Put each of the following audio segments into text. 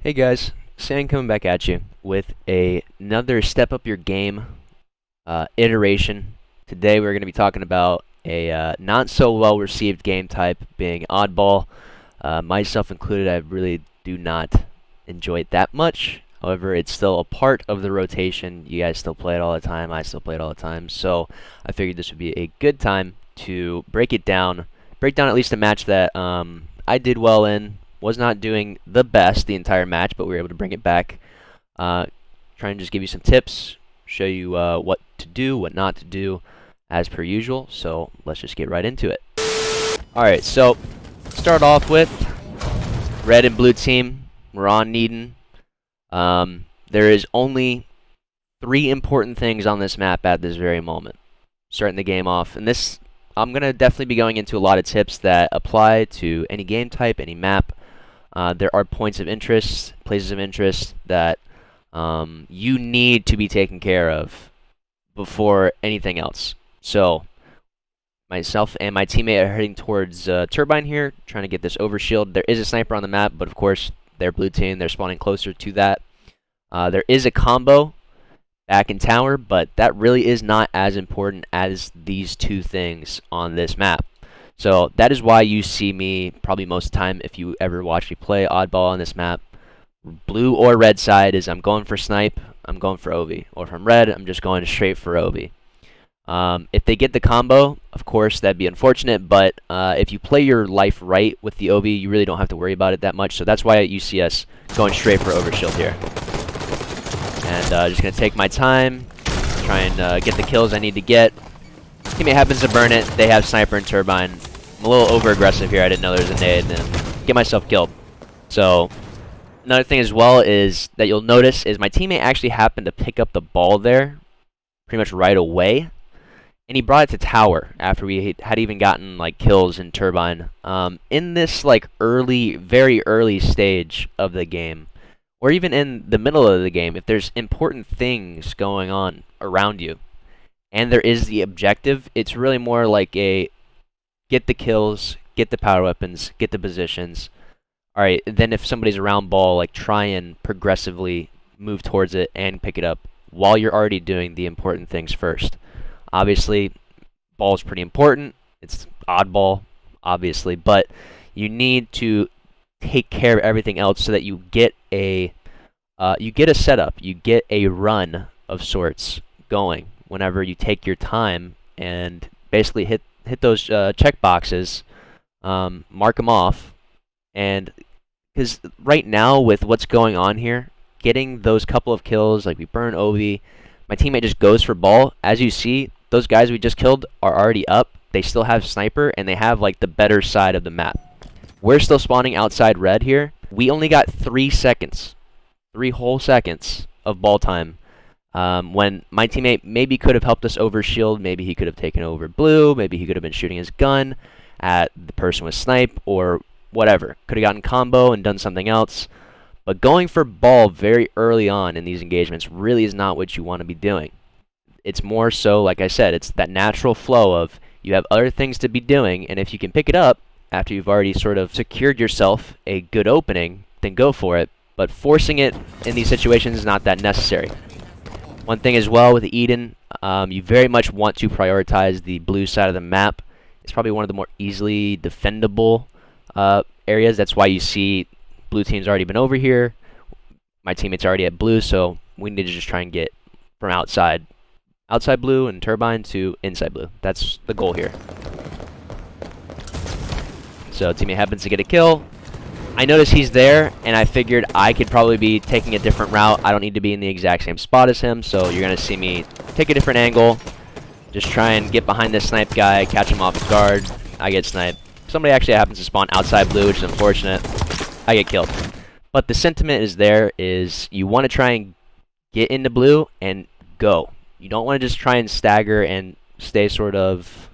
Hey guys, Sam coming back at you with another step up your game iteration. Today we're going to be talking about a not so well received game type being oddball. Myself included, I really do not enjoy it that much. However, it's still a part of the rotation. You guys still play it all the time. I still play it all the time. So I figured this would be a good time to break it down. Break down at least a match that I did well in. Was not doing the best the entire match, but we were able to bring it back. Try and just give you some tips, show you what to do, what not to do, as per usual. So let's just get right into it. Alright, so start off with red and blue team. We're on Needon. There is only 3 important things on this map at this very moment. Starting the game off. And this, I'm going to definitely be going into a lot of tips that apply to any game type, any map. There are points of interest, places of interest that you need to be taken care of before anything else. So, myself and my teammate are heading towards Turbine here, trying to get this overshield. There is a sniper on the map, but of course, they're blue team. They're spawning closer to that. There is a combo back in tower, but that really is not as important as these 2 things on this map. So that is why you see me probably most of the time, if you ever watch me play oddball on this map, blue or red side is I'm going for snipe, I'm going for OV. Or if I'm red, I'm just going straight for OV. If they get the combo, of course, that'd be unfortunate, but if you play your life right with the OV, you really don't have to worry about it that much. So that's why you see us going straight for overshield here. And just going to take my time, try and get the kills I need to get. Teammate happens to burn it. They have sniper and turbine. I'm a little over aggressive here. I didn't know there was a nade and get myself killed. So another thing as well is that you'll notice is my teammate actually happened to pick up the ball there pretty much right away, and he brought it to tower after we had even gotten like kills in turbine. In this like very early stage of the game, or even in the middle of the game, if there's important things going on around you, and there is the objective, it's really more like a get the kills, get the power weapons, get the positions. Alright, then if somebody's around ball, like try and progressively move towards it and pick it up while you're already doing the important things first. Obviously, ball is pretty important. It's oddball, obviously, but you need to take care of everything else so that you get a setup, you get a run of sorts going. Whenever you take your time and basically hit those check boxes, mark them off, and because right now with what's going on here, getting those couple of kills, like we burn OV, my teammate just goes for ball. As you see, those guys we just killed are already up. They still have sniper, and they have like the better side of the map. We're still spawning outside red here. We only got 3 seconds, 3 whole seconds of ball time. When my teammate maybe could have helped us over shield, maybe he could have taken over blue, maybe he could have been shooting his gun at the person with snipe, or whatever. Could have gotten combo and done something else. But going for ball very early on in these engagements really is not what you want to be doing. It's more so, like I said, it's that natural flow of you have other things to be doing, and if you can pick it up after you've already sort of secured yourself a good opening, then go for it. But forcing it in these situations is not that necessary. One thing as well with Eden, you very much want to prioritize the blue side of the map. It's probably one of the more easily defendable areas. That's why you see blue team's already been over here. My teammate's already at blue, so we need to just try and get from outside blue and turbine to inside blue. That's the goal here. So teammate happens to get a kill. I noticed he's there, and I figured I could probably be taking a different route. I don't need to be in the exact same spot as him, so you're going to see me take a different angle. Just try and get behind this snipe guy, catch him off his guard. I get sniped. Somebody actually happens to spawn outside blue, which is unfortunate. I get killed. But the sentiment is there, is you want to try and get into blue and go. You don't want to just try and stagger and stay sort of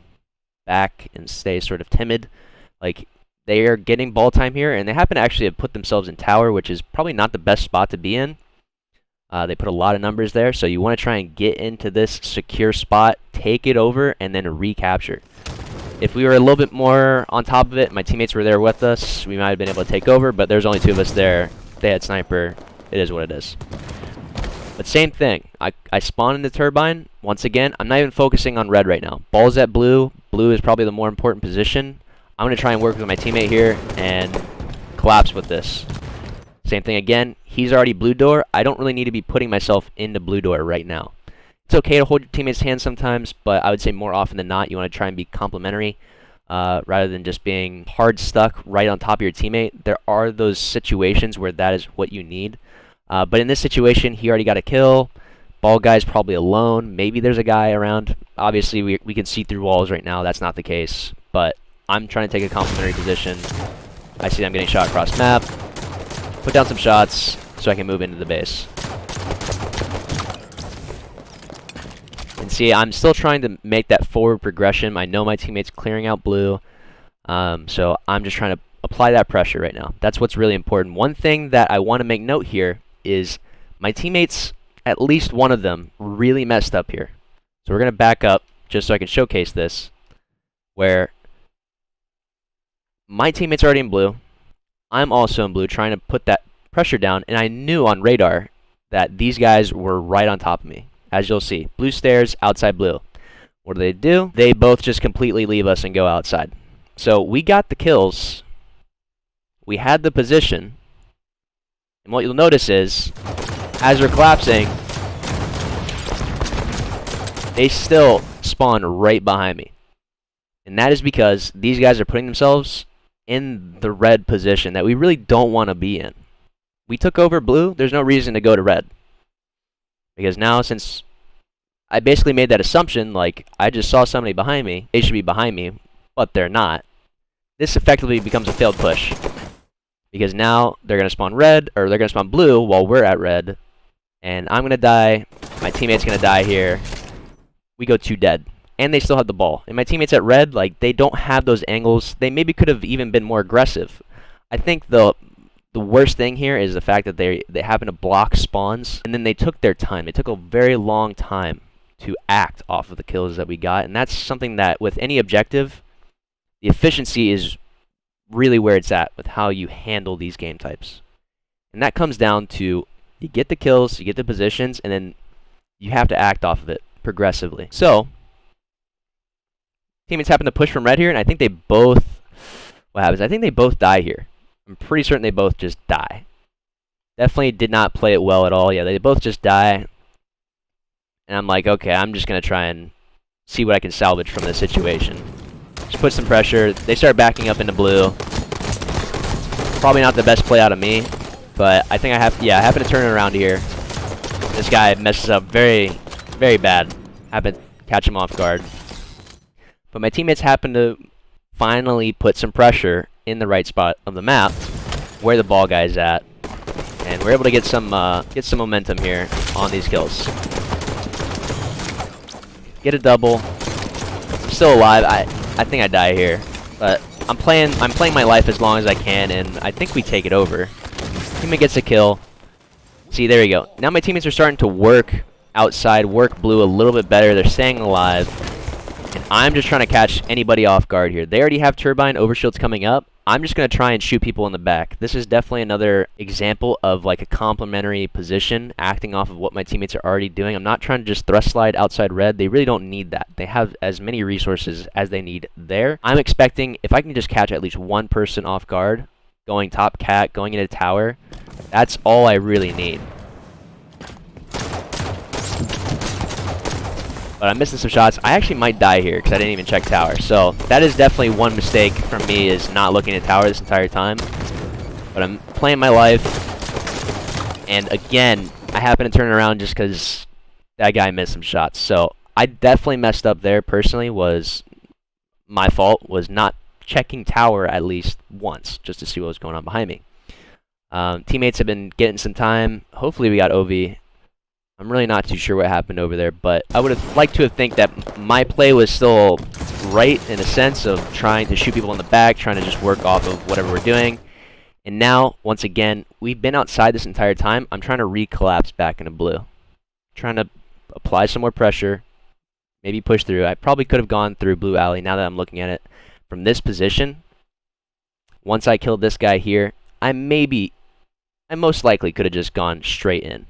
back and stay sort of timid. Like, they are getting ball time here, and they happen to actually have put themselves in tower, which is probably not the best spot to be in. They put a lot of numbers there, so you want to try and get into this secure spot, take it over, and then recapture. If we were a little bit more on top of it, my teammates were there with us, we might have been able to take over, but there's only 2 of us there. they had sniper. It is what it is. But same thing. I spawn in the turbine. Once again, I'm not even focusing on red right now. Ball's at blue. Blue is probably the more important position. I'm going to try and work with my teammate here and collapse with this. Same thing again. He's already blue door. I don't really need to be putting myself into blue door right now. It's okay to hold your teammate's hand sometimes, but I would say more often than not, you want to try and be complimentary rather than just being hard stuck right on top of your teammate. There are those situations where that is what you need. But in this situation, he already got a kill. Ball guy's probably alone. Maybe there's a guy around. Obviously, we can see through walls right now. That's not the case. But I'm trying to take a complimentary position. I see I'm getting shot across map. Put down some shots so I can move into the base. And see, I'm still trying to make that forward progression. I know my teammate's clearing out blue. So I'm just trying to apply that pressure right now. That's what's really important. One thing that I want to make note here is my teammates, at least one of them, really messed up here. So we're going to back up just so I can showcase this, where my teammate's already in blue. I'm also in blue, trying to put that pressure down, and I knew on radar that these guys were right on top of me. As you'll see, blue stairs, outside blue. What do? They both just completely leave us and go outside. So we got the kills. We had the position. And what you'll notice is, as we're collapsing, they still spawn right behind me. And that is because these guys are putting themselves in the red position that we really don't want to be in. We took over blue, there's no reason to go to red. Because now, since I basically made that assumption, like, I just saw somebody behind me, they should be behind me, but they're not. This effectively becomes a failed push. Because now they're going to spawn red, or they're going to spawn blue while we're at red. And I'm going to die, my teammate's going to die here. We go 2 dead. And they still have the ball. And my teammates at red, like, they don't have those angles. They maybe could have even been more aggressive. I think the worst thing here is the fact that they happen to block spawns, and then they took their time. They took a very long time to act off of the kills that we got, and that's something that, with any objective, the efficiency is really where it's at with how you handle these game types. And that comes down to, you get the kills, you get the positions, and then you have to act off of it progressively. So, teammates happen to push from red here, and I think they both, what happens? I think they both die here. I'm pretty certain they both just die. Definitely did not play it well at all. Yeah, they both just die. And I'm like, okay, I'm just going to try and see what I can salvage from this situation. Just put some pressure. They start backing up into blue. Probably not the best play out of me, but I think I happen to turn it around here. This guy messes up very, very bad. Happen to catch him off guard. But my teammates happen to finally put some pressure in the right spot of the map, where the ball guy's at, and we're able to get some momentum here on these kills. Get a double. I'm still alive. I think I die here, but I'm playing my life as long as I can, and I think we take it over. Teammate gets a kill. See, there you go. Now my teammates are starting to work outside, work blue a little bit better. They're staying alive. And I'm just trying to catch anybody off guard here. They already have turbine overshields coming up. I'm just going to try and shoot people in the back. This is definitely another example of like a complementary position, acting off of what my teammates are already doing. I'm not trying to just thrust slide outside red. They really don't need that. They have as many resources as they need there. I'm expecting, if I can just catch at least one person off guard, going top cat, going into tower, that's all I really need. But I'm missing some shots. I actually might die here because I didn't even check tower. So that is definitely one mistake from me, is not looking at tower this entire time. But I'm playing my life. And again, I happen to turn around just because that guy missed some shots. So I definitely messed up there personally. Was my fault. Was not checking tower at least once just to see what was going on behind me. Teammates have been getting some time. Hopefully we got OV. I'm really not too sure what happened over there, but I would have liked to have think that my play was still right in a sense of trying to shoot people in the back, trying to just work off of whatever we're doing. And now, once again, we've been outside this entire time. I'm trying to recollapse back into blue. Trying to apply some more pressure, maybe push through. I probably could have gone through blue alley now that I'm looking at it from this position. Once I killed this guy here, I maybe I most likely could have just gone straight in.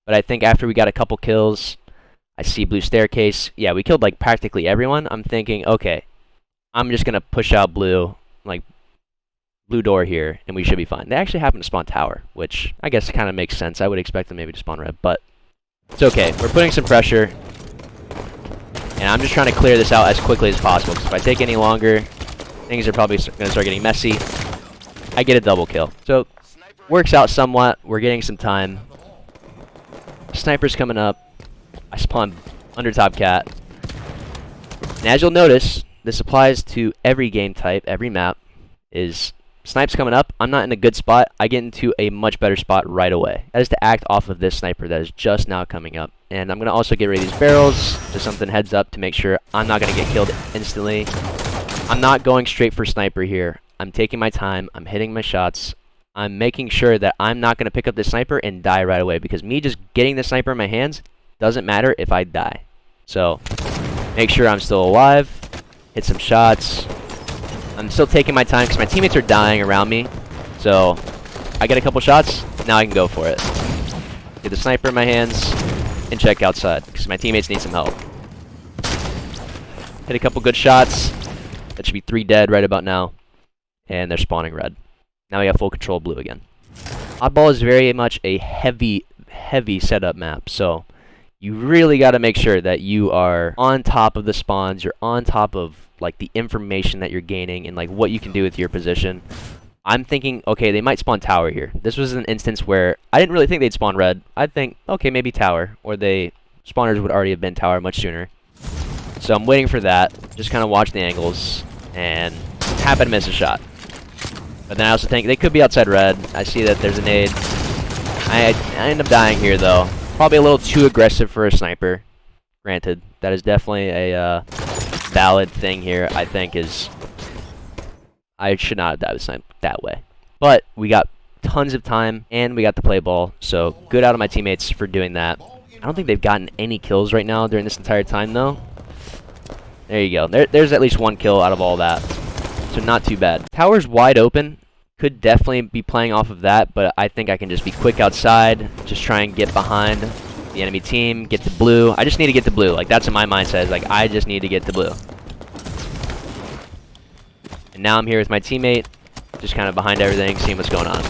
But I think after we got a couple kills, I see blue staircase. Yeah, we killed like practically everyone. I'm thinking, okay, I'm just gonna push out blue, like blue door here, and we should be fine. They actually happen to spawn tower, which I guess kind of makes sense. I would expect them maybe to spawn red, but it's okay. We're putting some pressure, and I'm just trying to clear this out as quickly as possible, because if I take any longer, things are probably going to start getting messy. I get a double kill. So, works out somewhat. We're getting some time. Sniper's coming up. I spawn under top cat. And as you'll notice, this applies to every game type, every map, is snipe's coming up. I'm not in a good spot. I get into a much better spot right away. That is to act off of this sniper that is just now coming up. And I'm going to also get rid of these barrels, just something heads up to make sure I'm not going to get killed instantly. I'm not going straight for sniper here. I'm taking my time. I'm hitting my shots. I'm making sure that I'm not going to pick up the sniper and die right away, because me just getting the sniper in my hands doesn't matter if I die. So, make sure I'm still alive. Hit some shots. I'm still taking my time because my teammates are dying around me. So, I get a couple shots. Now I can go for it. Get the sniper in my hands and check outside because my teammates need some help. Hit a couple good shots. That should be 3 dead right about now. And they're spawning red. Now we got full control of blue again. Oddball is very much a heavy setup map. So, you really got to make sure that you are on top of the spawns. You're on top of like the information that you're gaining and like what you can do with your position. I'm thinking, okay, they might spawn tower here. This was an instance where I didn't really think they'd spawn red. I'd think, okay, maybe tower, or spawners would already have been tower much sooner. So I'm waiting for that, just kind of watch the angles, and happen to miss a shot. But then I also think they could be outside red. I see that there's a nade. I end up dying here though. Probably a little too aggressive for a sniper. Granted, that is definitely a valid thing here. I think I should not have died with snipe that way. But we got tons of time and we got the play ball. So good out of my teammates for doing that. I don't think they've gotten any kills right now during this entire time though. There you go. There's at least 1 kill out of all that. So not too bad. Tower's wide open. Could definitely be playing off of that, but I think I can just be quick outside. Just try and get behind the enemy team, get to blue. I just need to get to blue. Like, that's what my mindset is. Like, I just need to get to blue. And now I'm here with my teammate, just kind of behind everything, seeing what's going on.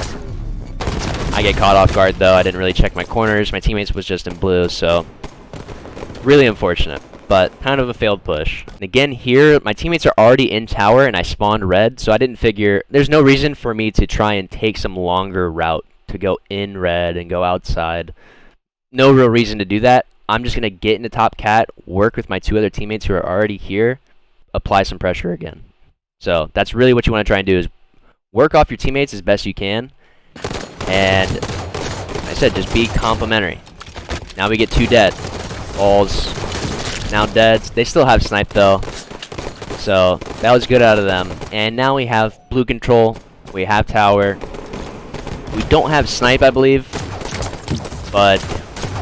I get caught off guard, though. I didn't really check my corners. My teammates was just in blue, so really unfortunate. But kind of a failed push. And again, here, my teammates are already in tower, and I spawned red, so I didn't figure... There's no reason for me to try and take some longer route to go in red and go outside. No real reason to do that. I'm just going to get into top cat, work with my 2 other teammates who are already here, apply some pressure again. So that's really what you want to try and do, is work off your teammates as best you can. And like I said, just be complimentary. Now we get 2 dead. Balls... Now deads. They still have snipe though. So that was good out of them. And now we have blue control. We have tower. We don't have snipe, I believe. But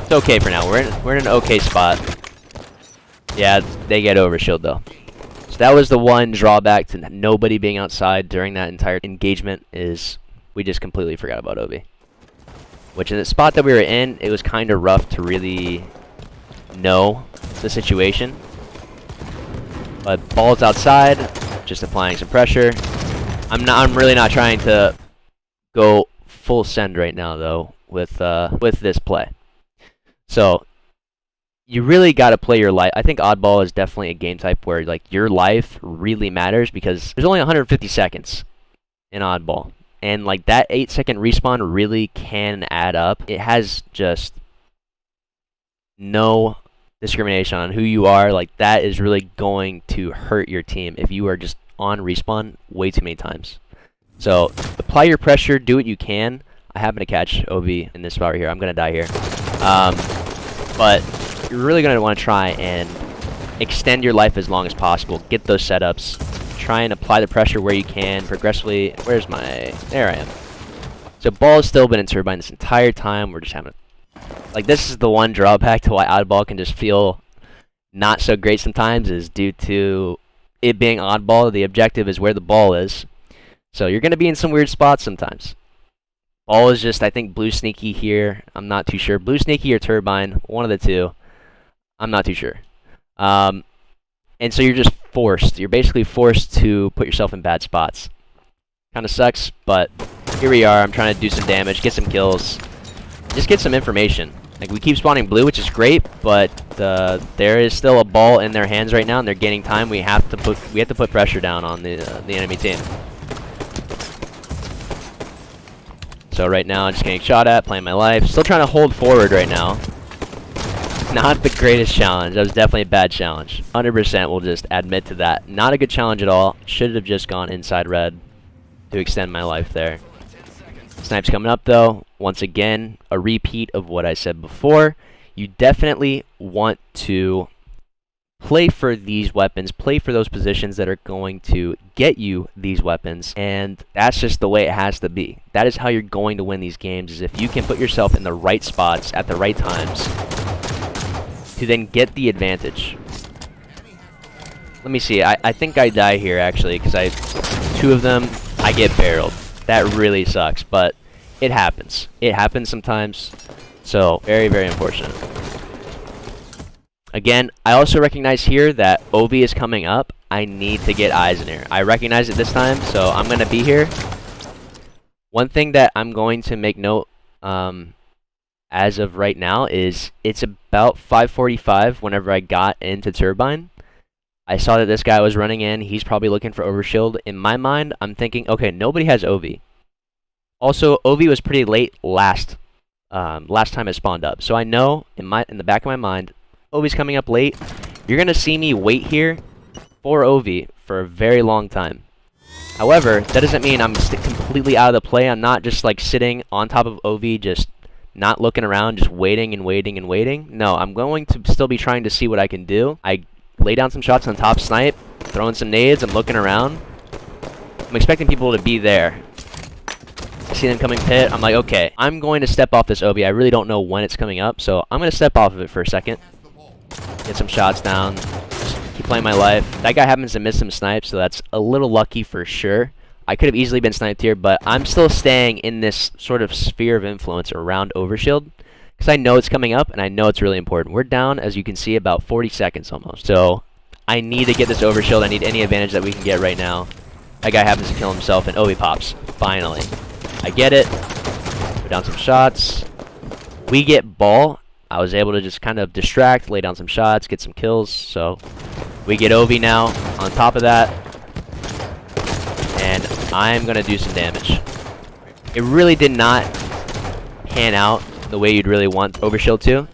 it's okay for now. We're in an okay spot. Yeah, they get overshield though. So that was the one drawback to nobody being outside during that entire engagement, is we just completely forgot about Obi. Which in the spot that we were in, it was kind of rough to really know the situation. But ball's outside, just applying some pressure. I'm really not trying to go full send right now though with this play. So you really got to play your life. I think oddball is definitely a game type where like your life really matters, because there's only 150 seconds in oddball, and like that 8-second respawn really can add up. It has just no discrimination on who you are. Like, that is really going to hurt your team if you are just on respawn way too many times. So apply your pressure, do what you can. I happen to catch OB in this spot right here. I'm gonna die here, but you're really gonna want to try and extend your life as long as possible. Get those setups, try and apply the pressure where you can progressively. Where's my... There I am. So ball has still been in turbine this entire time. We're just having a... Like, this is the one drawback to why oddball can just feel not so great sometimes, is due to it being oddball. The objective is where the ball is. So you're going to be in some weird spots sometimes. Ball is just, I think, blue sneaky here. I'm not too sure. Blue sneaky or turbine, one of the two. I'm not too sure. And so you're just forced. You're basically forced to put yourself in bad spots. Kind of sucks, but here we are. I'm trying to do some damage, get some kills, just get some information. Like, we keep spawning blue, which is great, but there is still a ball in their hands right now, and they're gaining time. We have to put pressure down on the enemy team. So right now, I'm just getting shot at, playing my life. Still trying to hold forward right now. Not the greatest challenge. That was definitely a bad challenge. 100% will just admit to that. Not a good challenge at all. Should have just gone inside red to extend my life there. Snipes coming up though. Once again, a repeat of what I said before. You definitely want to play for these weapons, play for those positions that are going to get you these weapons, and that's just the way it has to be. That is how you're going to win these games, is if you can put yourself in the right spots at the right times to then get the advantage. Let me see, I think I die here actually, because two of them, I get barreled. That really sucks, but it happens. It happens sometimes, so very, very unfortunate. Again, I also recognize here that OV is coming up. I need to get eyes in here. I recognize it this time, so I'm going to be here. One thing that I'm going to make note as of right now is it's about 5:45 whenever I got into Turbine. I saw that this guy was running in. He's probably looking for Overshield. In my mind, I'm thinking, okay, nobody has OV. Also, OV was pretty late last time it spawned up. So I know in the back of my mind, OV's coming up late. You're going to see me wait here for OV for a very long time. However, that doesn't mean I'm completely out of the play. I'm not just like sitting on top of OV, just not looking around, just waiting and waiting and waiting. No, I'm going to still be trying to see what I can do. I lay down some shots on top snipe, throwing some nades, I'm looking around. I'm expecting people to be there. I see them coming pit, I'm like, okay, I'm going to step off this OV. I really don't know when it's coming up, so I'm going to step off of it for a second. Get some shots down, just keep playing my life. That guy happens to miss some snipes, so that's a little lucky for sure. I could have easily been sniped here, but I'm still staying in this sort of sphere of influence around Overshield, because I know it's coming up, and I know it's really important. We're down, as you can see, about 40 seconds almost. So I need to get this Overshield. I need any advantage that we can get right now. That guy happens to kill himself, and oh, he pops. Finally. I get it. Put down some shots. We get ball. I was able to just kind of distract, lay down some shots, get some kills. So we get OV now on top of that. And I'm going to do some damage. It really did not pan out the way you'd really want Overshield to.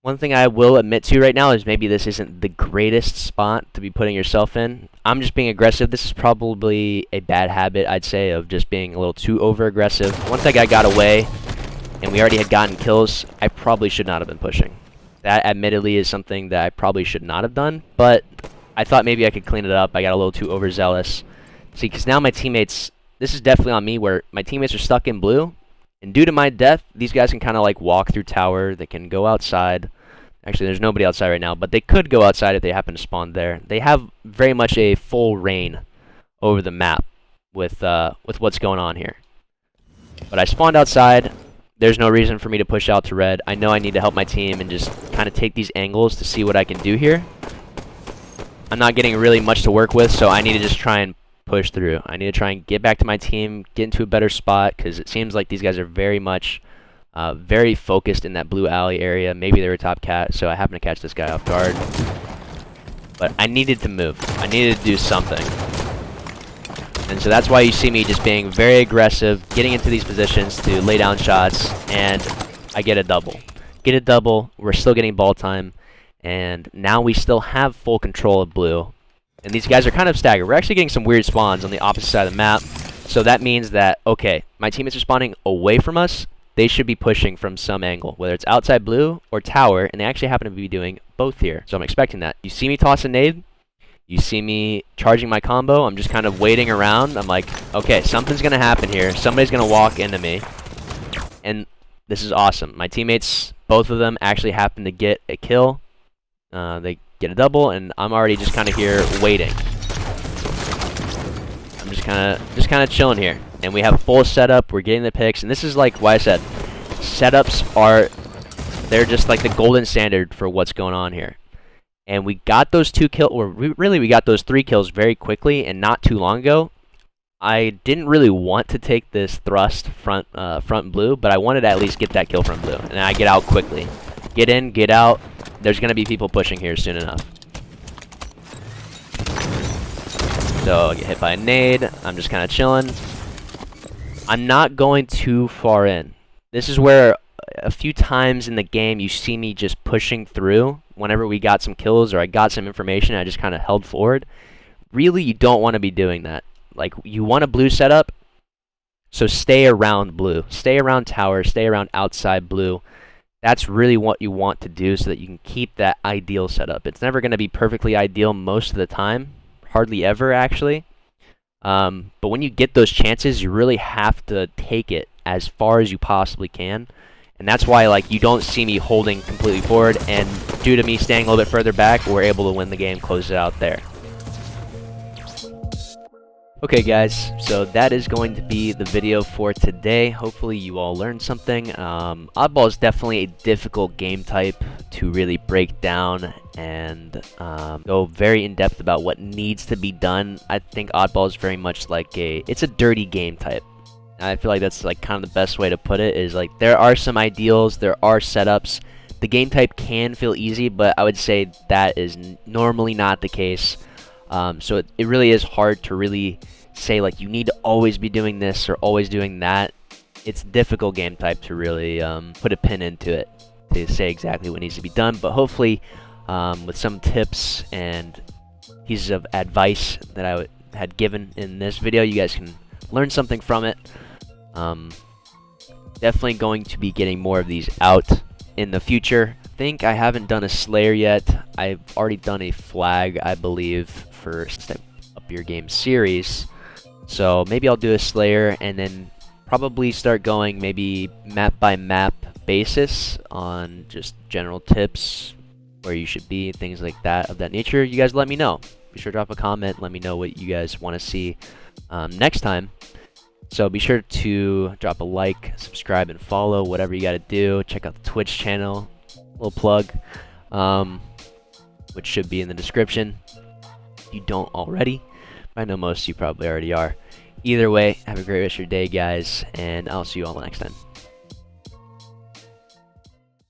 One thing I will admit to right now is maybe this isn't the greatest spot to be putting yourself in. I'm just being aggressive. This is probably a bad habit, I'd say, of just being a little too over-aggressive. Once that guy got away, and we already had gotten kills, I probably should not have been pushing. That, admittedly, is something that I probably should not have done, but I thought maybe I could clean it up. I got a little too overzealous. See, because now my teammates, this is definitely on me, where my teammates are stuck in blue, and due to my death, these guys can kind of like walk through tower. They can go outside. Actually, there's nobody outside right now, but they could go outside if they happen to spawn there. They have very much a full reign over the map with what's going on here. But I spawned outside. There's no reason for me to push out to red. I know I need to help my team and just kind of take these angles to see what I can do here. I'm not getting really much to work with, so I need to just try and push through. I need to try and get back to my team, get into a better spot, because it seems like these guys are very much very focused in that blue alley area. Maybe they were top cat, so I happened to catch this guy off guard. But I needed to move. I needed to do something. And so that's why you see me just being very aggressive, getting into these positions to lay down shots, and I get a double. Get a double, we're still getting ball time, and now we still have full control of blue. And these guys are kind of staggered. We're actually getting some weird spawns on the opposite side of the map, so that means that, okay, my teammates are spawning away from us. They should be pushing from some angle, whether it's outside blue or tower, and they actually happen to be doing both here. So I'm expecting that. You see me toss a nade, you see me charging my combo, I'm just kind of waiting around. I'm like, okay, something's going to happen here. Somebody's going to walk into me. And this is awesome. My teammates, both of them, actually happen to get a kill. They get a double, and I'm already just kind of here waiting. I'm just kind of chilling here. and we have full setup. We're getting the picks, and this is like why I said setups are, they're just like the golden standard for what's going on here. And we got those 2 kills, or we got those 3 kills very quickly and not too long ago. I didn't really want to take this thrust front blue, but I wanted to at least get that kill from blue, and I get out quickly. Get in, get out. There's gonna be people pushing here soon enough. So I get hit by a nade. I'm just kind of chilling. I'm not going too far in. This is where a few times in the game you see me just pushing through. Whenever we got some kills or I got some information, I just kind of held forward. Really, you don't want to be doing that. Like, you want a blue setup, so stay around blue. Stay around tower, stay around outside blue. That's really what you want to do so that you can keep that ideal setup. It's never going to be perfectly ideal most of the time. Hardly ever, actually. But when you get those chances, you really have to take it as far as you possibly can. And that's why, like, you don't see me holding completely forward, and due to me staying a little bit further back, we're able to win the game, close it out there. Okay guys, so that is going to be the video for today. Hopefully you all learned something. Oddball is definitely a difficult game type to really break down and go very in depth about what needs to be done. I think Oddball is very much like it's a dirty game type. I feel like that's like kind of the best way to put it, is like there are some ideals, there are setups. The game type can feel easy, but I would say that is normally not the case. So it really is hard to really say like you need to always be doing this or always doing that. It's a difficult game type to really put a pin into it to say exactly what needs to be done. But hopefully with some tips and pieces of advice that I had given in this video, you guys can learn something from it. Definitely going to be getting more of these out in the future. I think I haven't done a Slayer yet. I've already done a flag, I believe, for Step Up Your Game series. So maybe I'll do a Slayer and then probably start going maybe map by map basis on just general tips, where you should be, things like that, of that nature. You guys let me know. Be sure to drop a comment. Let me know what you guys want to see next time. So be sure to drop a like, subscribe, and follow, whatever you got to do. Check out the Twitch channel, little plug, which should be in the description if you don't already. I know most of you probably already are. Either way, have a great rest of your day, guys, and I'll see you all next time.